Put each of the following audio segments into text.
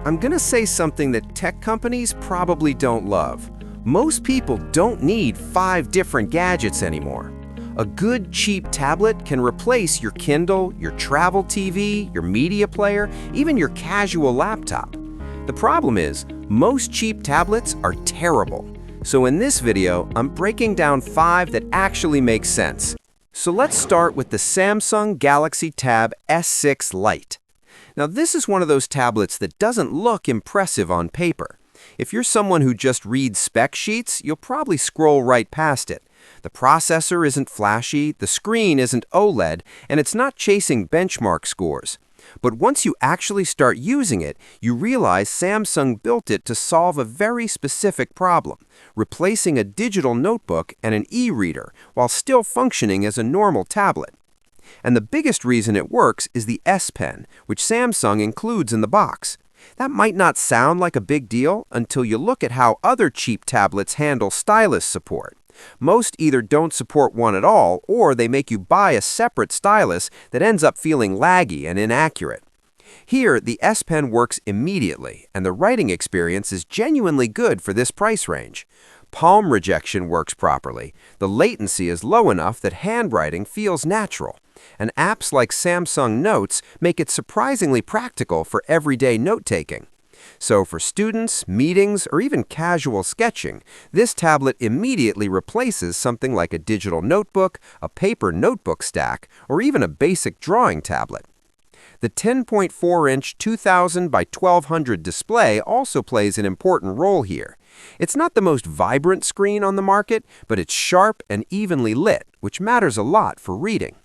I'm gonna say something that tech companies probably don't love. Most people don't need 5 different gadgets anymore. A good, cheap tablet can replace your Kindle, your travel TV, your media player, even your casual laptop. The problem is, most cheap tablets are terrible. So in this video, I'm breaking down 5 that actually make sense. So let's start with the Samsung Galaxy Tab S6 Lite. Now this is one of those tablets that doesn't look impressive on paper. If you're someone who just reads spec sheets, you'll probably scroll right past it. The processor isn't flashy, the screen isn't OLED, and it's not chasing benchmark scores. But once you actually start using it, you realize Samsung built it to solve a very specific problem, replacing a digital notebook and an e-reader while still functioning as a normal tablet. And the biggest reason it works is the S Pen, which Samsung includes in the box. That might not sound like a big deal until you look at how other cheap tablets handle stylus support. Most either don't support one at all, or they make you buy a separate stylus that ends up feeling laggy and inaccurate. Here, the S Pen works immediately, and the writing experience is genuinely good for this price range. Palm rejection works properly, the latency is low enough that handwriting feels natural, and apps like Samsung Notes make it surprisingly practical for everyday note-taking. So for students, meetings, or even casual sketching, this tablet immediately replaces something like a digital notebook, a paper notebook stack, or even a basic drawing tablet. The 10.4-inch 2000 by 1200 display also plays an important role here. It's not the most vibrant screen on the market, but it's sharp and evenly lit, which matters a lot for reading.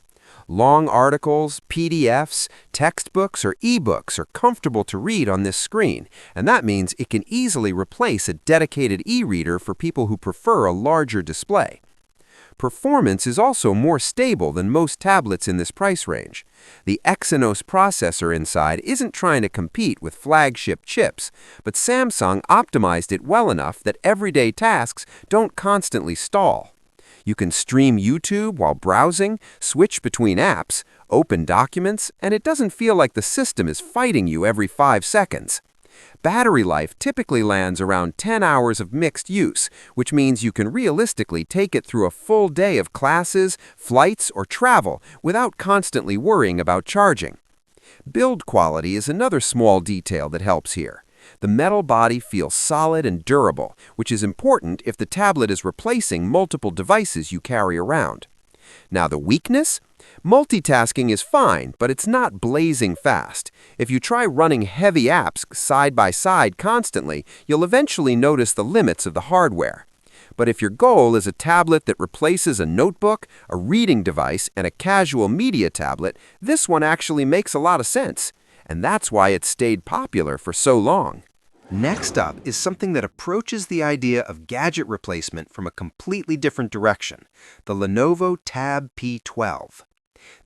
Long articles, PDFs, textbooks, or ebooks are comfortable to read on this screen, and that means it can easily replace a dedicated e-reader for people who prefer a larger display. Performance is also more stable than most tablets in this price range. The Exynos processor inside isn't trying to compete with flagship chips, but Samsung optimized it well enough that everyday tasks don't constantly stall. You can stream YouTube while browsing, switch between apps, open documents, and it doesn't feel like the system is fighting you every 5 seconds. Battery life typically lands around 10 hours of mixed use, which means you can realistically take it through a full day of classes, flights, or travel without constantly worrying about charging. Build quality is another small detail that helps here. The metal body feels solid and durable, which is important if the tablet is replacing multiple devices you carry around. Now the weakness? Multitasking is fine, but it's not blazing fast. If you try running heavy apps side by side constantly, you'll eventually notice the limits of the hardware. But if your goal is a tablet that replaces a notebook, a reading device, and a casual media tablet, this one actually makes a lot of sense. And that's why it's stayed popular for so long. Next up is something that approaches the idea of gadget replacement from a completely different direction, the Lenovo Tab P12.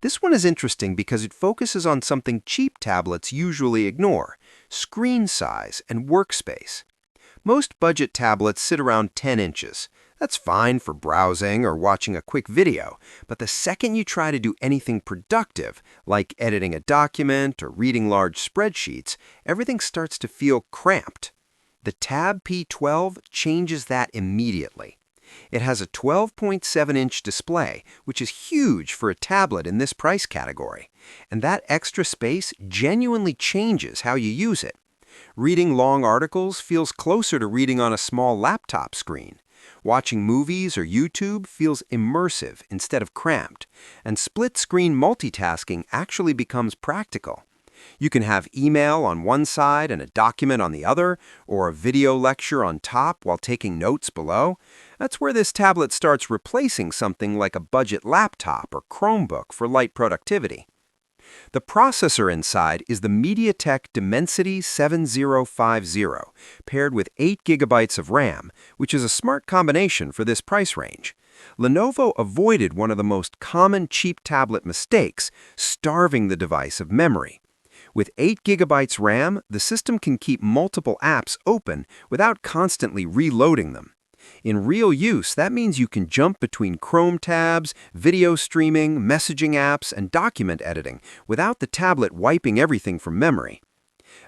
This one is interesting because it focuses on something cheap tablets usually ignore: screen size and workspace. Most budget tablets sit around 10 inches. That's fine for browsing or watching a quick video, but the second you try to do anything productive, like editing a document or reading large spreadsheets, everything starts to feel cramped. The Tab P12 changes that immediately. It has a 12.7-inch display, which is huge for a tablet in this price category, and that extra space genuinely changes how you use it. Reading long articles feels closer to reading on a small laptop screen. Watching movies or YouTube feels immersive instead of cramped, and split-screen multitasking actually becomes practical. You can have email on one side and a document on the other, or a video lecture on top while taking notes below. That's where this tablet starts replacing something like a budget laptop or Chromebook for light productivity. The processor inside is the MediaTek Dimensity 7050, paired with 8 GB of RAM, which is a smart combination for this price range. Lenovo avoided one of the most common cheap tablet mistakes, starving the device of memory. With 8 GB RAM, the system can keep multiple apps open without constantly reloading them. In real use, that means you can jump between Chrome tabs, video streaming, messaging apps, and document editing without the tablet wiping everything from memory.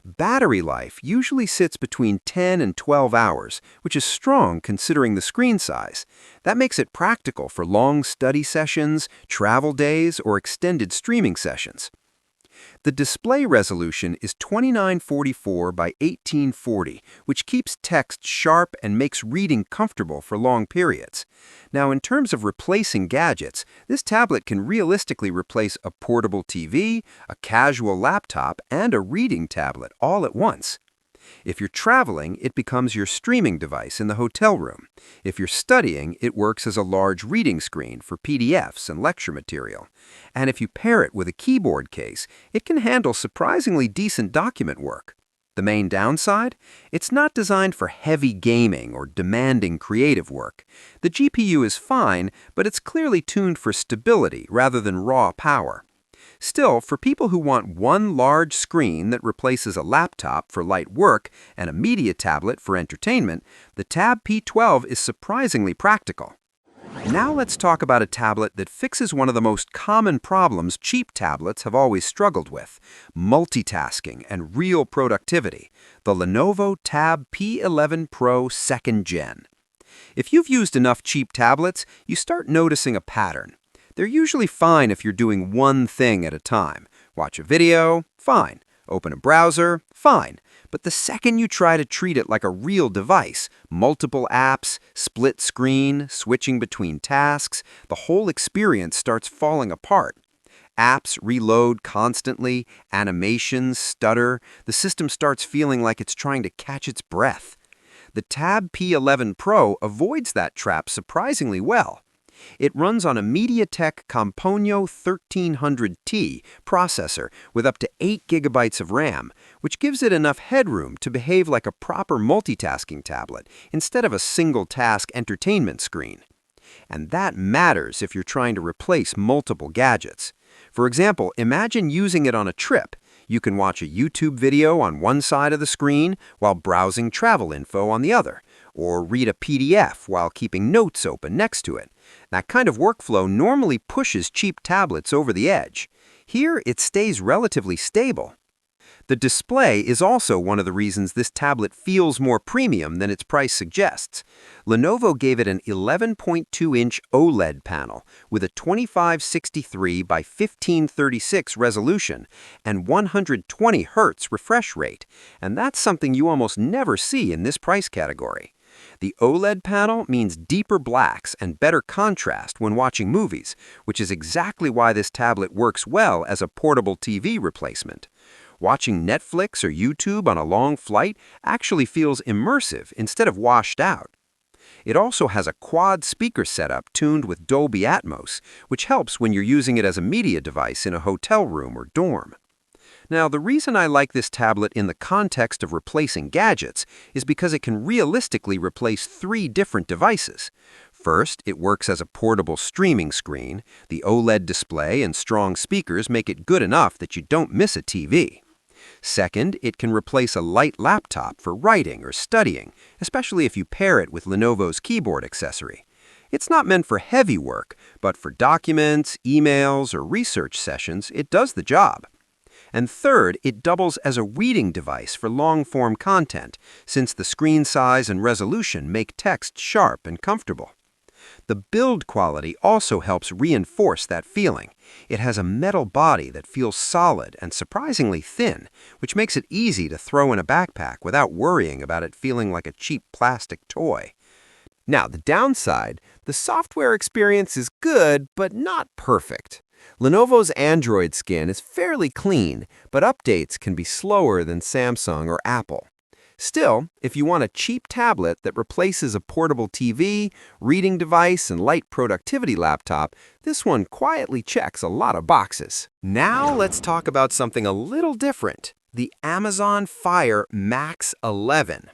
Battery life usually sits between 10 and 12 hours, which is strong considering the screen size. That makes it practical for long study sessions, travel days, or extended streaming sessions. The display resolution is 2944 by 1840, which keeps text sharp and makes reading comfortable for long periods. Now, in terms of replacing gadgets, this tablet can realistically replace a portable TV, a casual laptop, and a reading tablet all at once. If you're traveling, it becomes your streaming device in the hotel room. If you're studying, it works as a large reading screen for PDFs and lecture material. And if you pair it with a keyboard case, it can handle surprisingly decent document work. The main downside? It's not designed for heavy gaming or demanding creative work. The GPU is fine, but it's clearly tuned for stability rather than raw power. Still, for people who want one large screen that replaces a laptop for light work and a media tablet for entertainment, the Tab P12 is surprisingly practical. Now let's talk about a tablet that fixes one of the most common problems cheap tablets have always struggled with: multitasking and real productivity, the Lenovo Tab P11 Pro 2nd Gen. If you've used enough cheap tablets, you start noticing a pattern. They're usually fine if you're doing one thing at a time. Watch a video, fine. Open a browser, fine. But the second you try to treat it like a real device, multiple apps, split screen, switching between tasks, the whole experience starts falling apart. Apps reload constantly, animations stutter, the system starts feeling like it's trying to catch its breath. The Tab P11 Pro avoids that trap surprisingly well. It runs on a MediaTek Componio 1300T processor with up to 8 GB of RAM, which gives it enough headroom to behave like a proper multitasking tablet instead of a single-task entertainment screen. And that matters if you're trying to replace multiple gadgets. For example, imagine using it on a trip. You can watch a YouTube video on one side of the screen while browsing travel info on the other, or read a PDF while keeping notes open next to it. That kind of workflow normally pushes cheap tablets over the edge. Here, it stays relatively stable. The display is also one of the reasons this tablet feels more premium than its price suggests. Lenovo gave it an 11.2-inch OLED panel with a 2563 by 1536 resolution and 120 Hz refresh rate, and that's something you almost never see in this price category. The OLED panel means deeper blacks and better contrast when watching movies, which is exactly why this tablet works well as a portable TV replacement. Watching Netflix or YouTube on a long flight actually feels immersive instead of washed out. It also has a quad speaker setup tuned with Dolby Atmos, which helps when you're using it as a media device in a hotel room or dorm. Now, the reason I like this tablet in the context of replacing gadgets is because it can realistically replace 3 different devices. First, it works as a portable streaming screen. The OLED display and strong speakers make it good enough that you don't miss a TV. Second, it can replace a light laptop for writing or studying, especially if you pair it with Lenovo's keyboard accessory. It's not meant for heavy work, but for documents, emails, or research sessions, it does the job. And third, it doubles as a reading device for long-form content, since the screen size and resolution make text sharp and comfortable. The build quality also helps reinforce that feeling. It has a metal body that feels solid and surprisingly thin, which makes it easy to throw in a backpack without worrying about it feeling like a cheap plastic toy. Now, the downside, the software experience is good, but not perfect. Lenovo's Android skin is fairly clean, but updates can be slower than Samsung or Apple. Still, if you want a cheap tablet that replaces a portable TV, reading device, and light productivity laptop, this one quietly checks a lot of boxes. Now let's talk about something a little different, the Amazon Fire Max 11.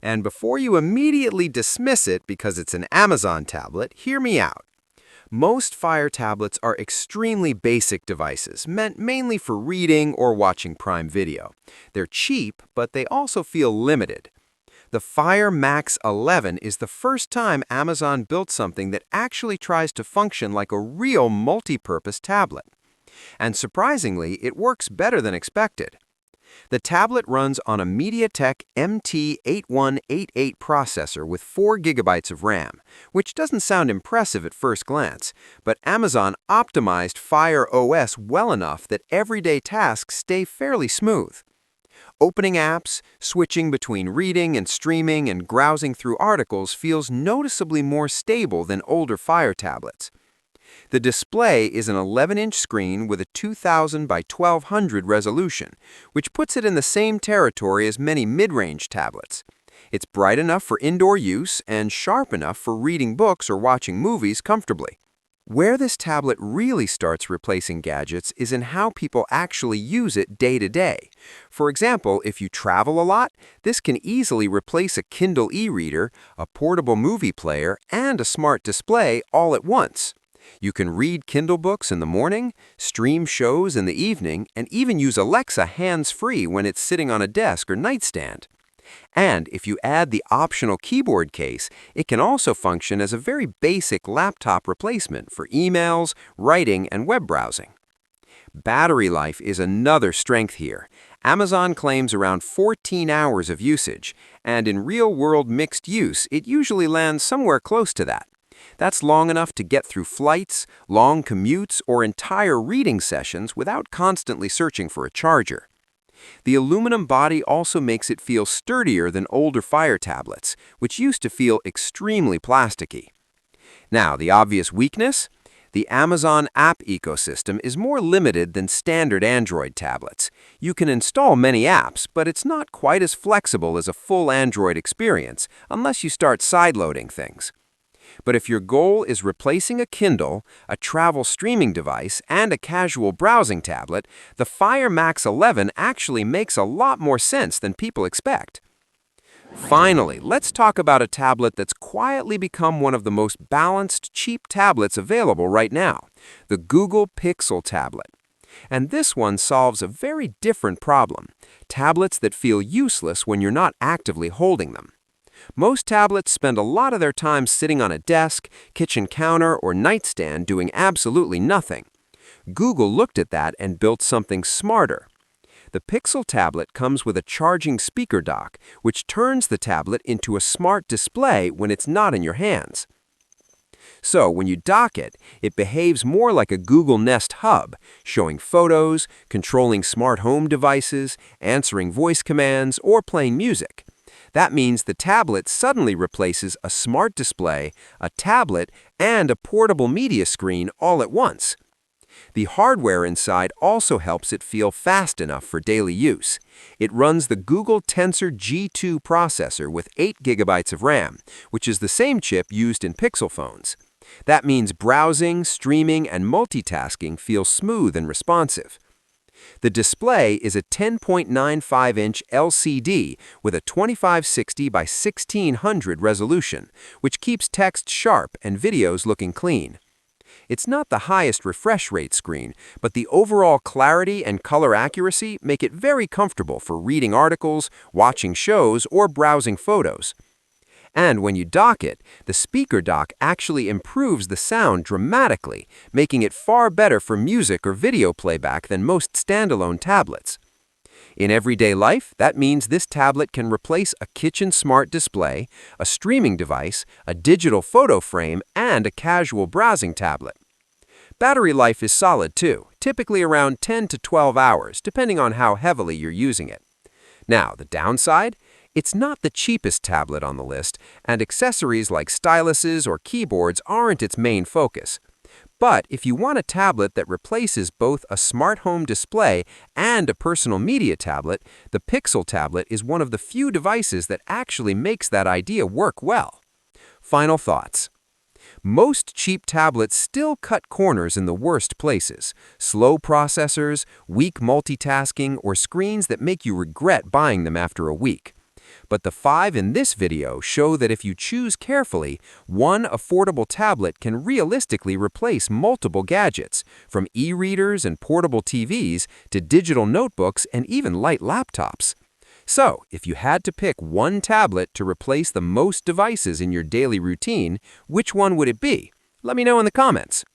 And before you immediately dismiss it because it's an Amazon tablet, hear me out. Most Fire tablets are extremely basic devices, meant mainly for reading or watching Prime Video. They're cheap, but they also feel limited. The Fire Max 11 is the first time Amazon built something that actually tries to function like a real multi-purpose tablet. And surprisingly, it works better than expected. The tablet runs on a MediaTek MT8188 processor with 4 gigabytes of RAM, which doesn't sound impressive at first glance, but Amazon optimized Fire OS well enough that everyday tasks stay fairly smooth. Opening apps, switching between reading and streaming, and browsing through articles feels noticeably more stable than older Fire tablets. The display is an 11-inch screen with a 2000 by 1200 resolution, which puts it in the same territory as many mid-range tablets. It's bright enough for indoor use and sharp enough for reading books or watching movies comfortably. Where this tablet really starts replacing gadgets is in how people actually use it day to day. For example, if you travel a lot, this can easily replace a Kindle e-reader, a portable movie player, and a smart display all at once. You can read Kindle books in the morning, stream shows in the evening, and even use Alexa hands-free when it's sitting on a desk or nightstand. And if you add the optional keyboard case, it can also function as a very basic laptop replacement for emails, writing, and web browsing. Battery life is another strength here. Amazon claims around 14 hours of usage, and in real-world mixed use, it usually lands somewhere close to that. That's long enough to get through flights, long commutes, or entire reading sessions without constantly searching for a charger. The aluminum body also makes it feel sturdier than older Fire tablets, which used to feel extremely plasticky. Now, the obvious weakness? The Amazon app ecosystem is more limited than standard Android tablets. You can install many apps, but it's not quite as flexible as a full Android experience, unless you start sideloading things. But if your goal is replacing a Kindle, a travel streaming device, and a casual browsing tablet, the Fire Max 11 actually makes a lot more sense than people expect. Finally, let's talk about a tablet that's quietly become one of the most balanced, cheap tablets available right now, the Google Pixel tablet. And this one solves a very different problem, tablets that feel useless when you're not actively holding them. Most tablets spend a lot of their time sitting on a desk, kitchen counter, or nightstand doing absolutely nothing. Google looked at that and built something smarter. The Pixel tablet comes with a charging speaker dock, which turns the tablet into a smart display when it's not in your hands. So when you dock it, it behaves more like a Google Nest hub, showing photos, controlling smart home devices, answering voice commands, or playing music. That means the tablet suddenly replaces a smart display, a tablet, and a portable media screen all at once. The hardware inside also helps it feel fast enough for daily use. It runs the Google Tensor G2 processor with 8 gigabytes of RAM, which is the same chip used in Pixel phones. That means browsing, streaming, and multitasking feel smooth and responsive. The display is a 10.95-inch LCD with a 2560 by 1600 resolution, which keeps text sharp and videos looking clean. It's not the highest refresh rate screen, but the overall clarity and color accuracy make it very comfortable for reading articles, watching shows, or browsing photos. And when you dock it, the speaker dock actually improves the sound dramatically, making it far better for music or video playback than most standalone tablets. In everyday life, that means this tablet can replace a kitchen smart display, a streaming device, a digital photo frame, and a casual browsing tablet. Battery life is solid too, typically around 10 to 12 hours, depending on how heavily you're using it. Now, the downside? It's not the cheapest tablet on the list, and accessories like styluses or keyboards aren't its main focus. But if you want a tablet that replaces both a smart home display and a personal media tablet, the Pixel tablet is one of the few devices that actually makes that idea work well. Final thoughts. Most cheap tablets still cut corners in the worst places: slow processors, weak multitasking, or screens that make you regret buying them after a week. But the 5 in this video show that if you choose carefully, one affordable tablet can realistically replace multiple gadgets, from e-readers and portable TVs to digital notebooks and even light laptops. So, if you had to pick one tablet to replace the most devices in your daily routine, which one would it be? Let me know in the comments.